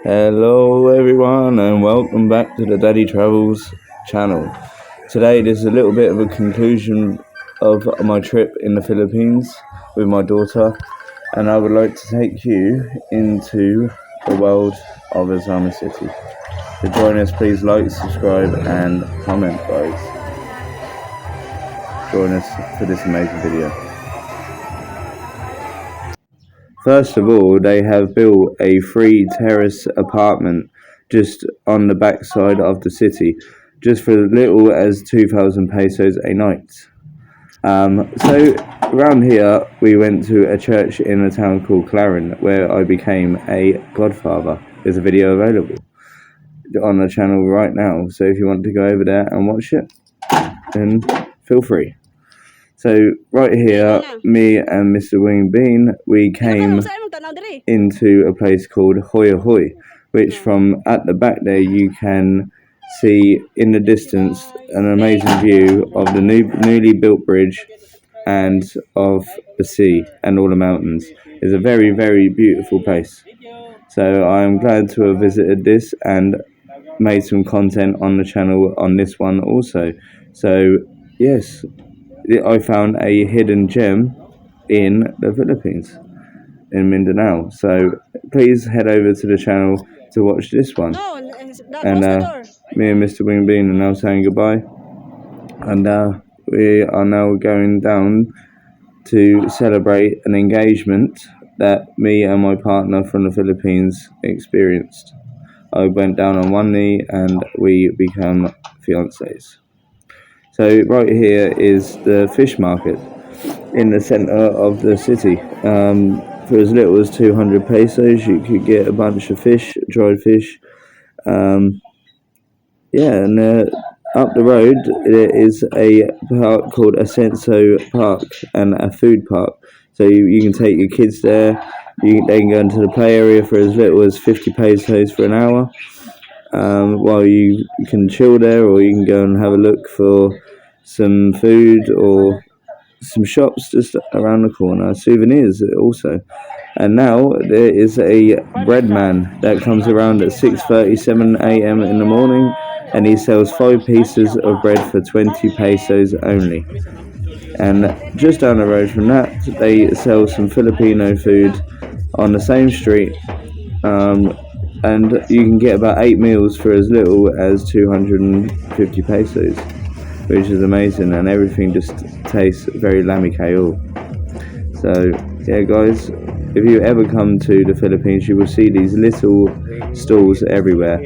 Hello everyone and welcome back to the Daddy Travels channel. Today this is a little bit of a conclusion of my trip in the Philippines with my daughter, and I would like to take you into the world of Ozamiz City. To join us, please like, subscribe and comment, guys. Join us for this amazing video. First of all, they have built a 3-terrace apartment just on the backside of the city, just for as little as 2,000 pesos a night. So around here, we went to a church in a town called Clarin, where I became a godfather. There's a video available on the channel right now, so if you want to go over there and watch it, then feel free. So right here, me and Mr. Wing Bean, we came into a place called Hoya Hoy, which from at the back there you can see in the distance an amazing view of the newly built bridge and of the sea and all the mountains. It's a very, very beautiful place. So I'm glad to have visited this and made some content on the channel on this one also. So yes, I found a hidden gem in the Philippines, in Mindanao. So please head over to the channel to watch this one. And me and Mr. Wing Bean are now saying goodbye. And we are now going down to celebrate an engagement that me and my partner from the Philippines experienced. I went down on one knee and we become fiancés. So right here is the fish market in the center of the city. For as little as 200 pesos, you could get a bunch of fish, dried fish. And up the road there is a park called Ascenso Park and a food park. So you can take your kids there. They can go into the play area for as little as 50 pesos for an hour. While you can chill there, or you can go and have a look for some food or some shops just around the corner, souvenirs also. And now there is a bread man that comes around at 6:37 a.m. in the morning, and he sells 5 pieces of bread for 20 pesos only. And just down the road from that, they sell some Filipino food on the same street. And you can get about 8 meals for as little as 250 pesos, which is amazing, and everything just tastes very lammy KO. So yeah guys, if you ever come to the Philippines, you will see these little stalls everywhere.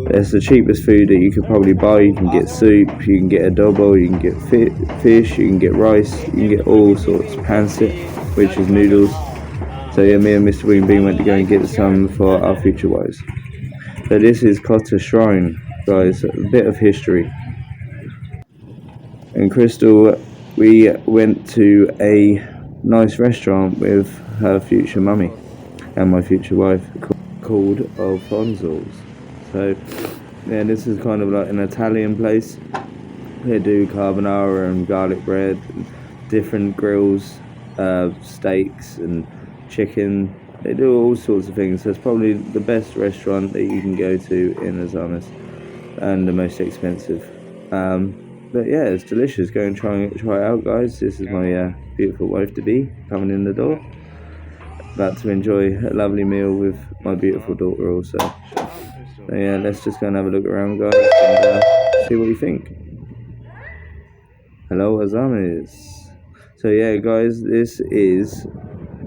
It's the cheapest food that you could probably buy. You can get soup, you can get adobo, you can get fish, you can get rice, you can get all sorts. Pancit, which is noodles. So yeah, me and Mr. Wing Bean went to go and get some for our future wives. So this is Cotta Shrine, guys, a bit of history. In Crystal, we went to a nice restaurant with her future mummy and my future wife called Alfonso's. So yeah, this is kind of like an Italian place. They do carbonara and garlic bread, and different grills, steaks and chicken. They do all sorts of things. So it's probably the best restaurant that you can go to in Ozamiz, and the most expensive. But yeah, it's delicious. Go and try it out, guys. This is my beautiful wife-to-be coming in the door. About to enjoy a lovely meal with my beautiful daughter also. So yeah, let's just go and have a look around, guys, and see what you think. Hello, Ozamiz. So yeah, guys, this is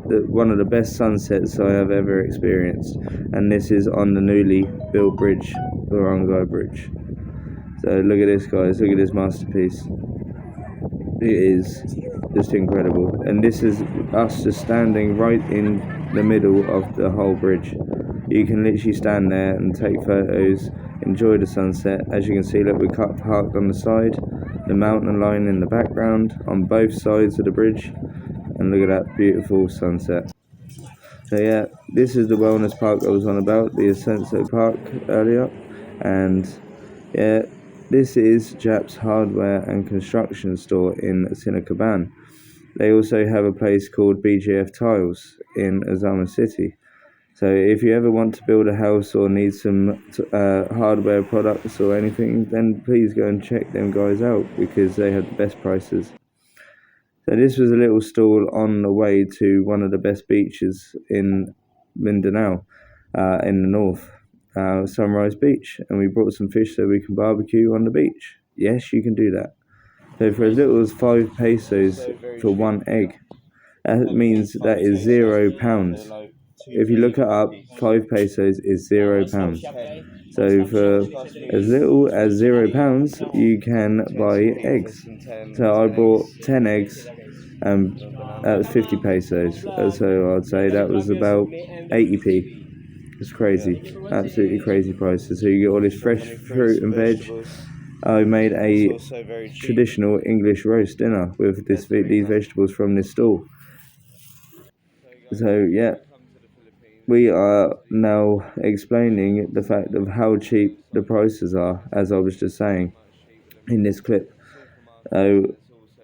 one of the best sunsets I have ever experienced, and this is on the newly built bridge, Barangay Bridge. So look at this, guys, look at this masterpiece. It is just incredible, and this is us just standing right in the middle of the whole bridge. You can literally stand there and take photos, enjoy the sunset. As you can see, look, we're parked on the side, the mountain line in the background on both sides of the bridge, and look at that beautiful sunset. So yeah, this is the wellness park I was on about, the Ascenso Park earlier. And yeah, this is Jap's hardware and construction store in Sinacaban. They also have a place called BGF Tiles in Ozamiz City. So if you ever want to build a house or need some hardware products or anything, then please go and check them guys out because they have the best prices. So this was a little stall on the way to one of the best beaches in Mindanao, in the north, Sunrise Beach, and we brought some fish so we can barbecue on the beach. Yes, you can do that. So for as little as 5 pesos for one egg, that means that is £0. If you look it up, 5 pesos is £0. So for as little as £0, you can buy eggs. So I bought 10 eggs, and that was 50 pesos. So I'd say that was about 80p. It's crazy, absolutely crazy prices. So you get all this fresh fruit and veg. I made a traditional English roast dinner with these vegetables from this stall. So yeah, we are now explaining the fact of how cheap the prices are, as I was just saying in this clip.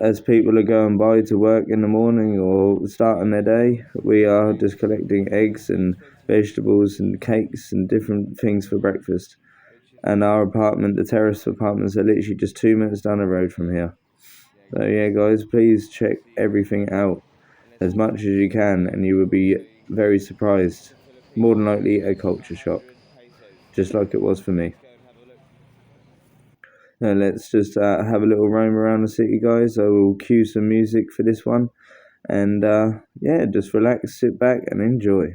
As people are going by to work in the morning or starting their day, we are just collecting eggs and vegetables and cakes and different things for breakfast. And our apartment, the terrace apartments, are literally just 2 minutes down the road from here. So yeah, guys, please check everything out as much as you can, and you will be very surprised. More than likely a culture shock, just like it was for me. Now let's just have a little roam around the city, guys. I will cue some music for this one, and yeah, just relax, sit back, and enjoy.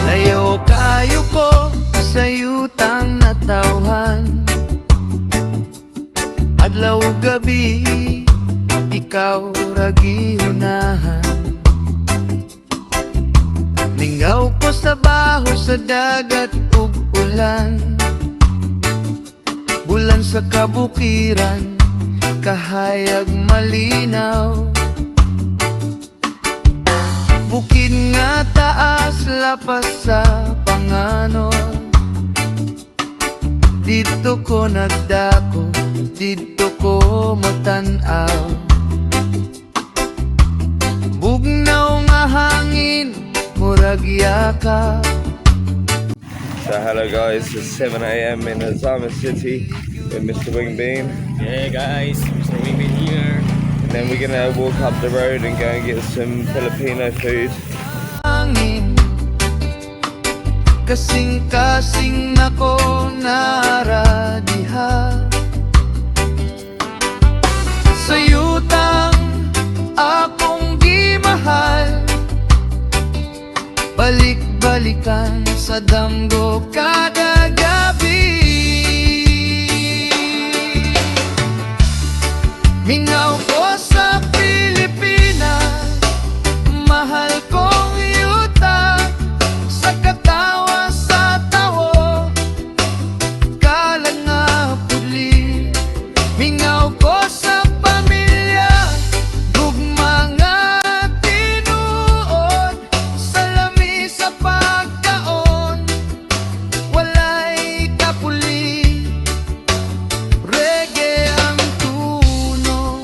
Layo kayo ko sa yutang natawhan, adlaw gabi ikaw ragihunahan. Mingaw ko sa baho sa dagat ug ulan, bulan sa kabukiran kahayag malinaw. Bukid nga taas lapas sa panganon, dito ko nagdako, dito ko matanaw. Bugnaw nga hangin, murag yakap. So hello guys, it's 7 a.m. in Ozamiz city with Mr. Wingbean. Yeah guys, Mr. Wingbean here. And then we're gonna walk up the road and go and get some Filipino food. Hangin, kasing-kasing nako naradiha. Sa yutang akong di mahal, balik-balikan sa damgo kada gabi. Mingaw ko sa Pilipinas, mahal kong yuta, sa katawa sa tawo, kalang nga puli. Mingaw ko sa pamilya, gugma nga tinuod, salami sa pagkaon, walay kapuli. Reggae ang tunog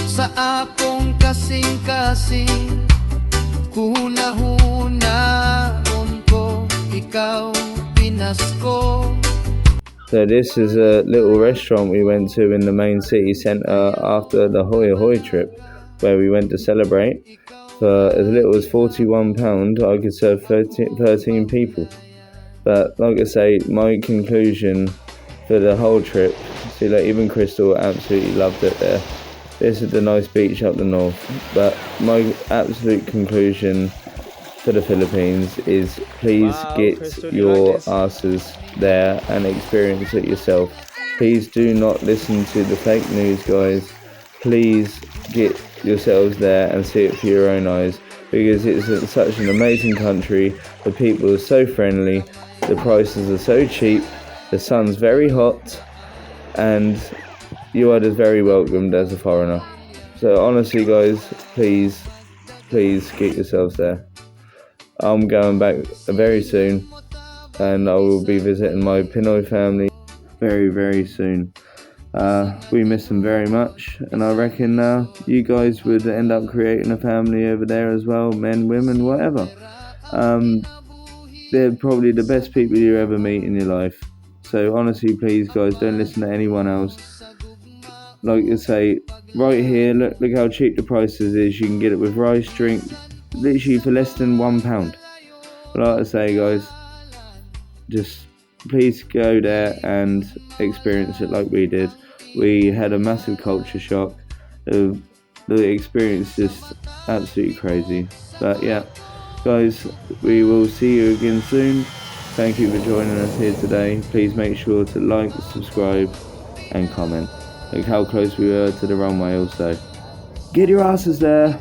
sa akong kasing-kasing, hunahunahon ko, ikaw Pinas ko. So this is a little restaurant we went to in the main city centre after the Hoya Hoy trip, where we went to celebrate. For as little as £41, I could serve 13 people. But like I say, my conclusion for the whole trip, see, like even Crystal absolutely loved it there. This is the nice beach up the north, but my absolute conclusion for the Philippines is please get your asses there and experience it yourself. Please do not listen to the fake news, guys. Please get yourselves there and see it for your own eyes, because it's such an amazing country. The people are so friendly, the prices are so cheap, the sun's very hot, and you are just very welcomed as a foreigner. So honestly guys, please get yourselves there. I'm going back very soon, and I will be visiting my Pinoy family very, very soon. We miss them very much, and I reckon you guys would end up creating a family over there as well, men, women, whatever. They're probably the best people you ever meet in your life. So honestly, please guys, don't listen to anyone else. Like I say, right here, look how cheap the prices is. You can get it with rice, drink, literally for less than £1. Like I say guys, just please go there and experience it like we did. We had a massive culture shock. The experience is just absolutely crazy. But yeah, guys, we will see you again soon. Thank you for joining us here today. Please make sure to like, subscribe and comment. Look how close we were to the runway also. Get your asses there!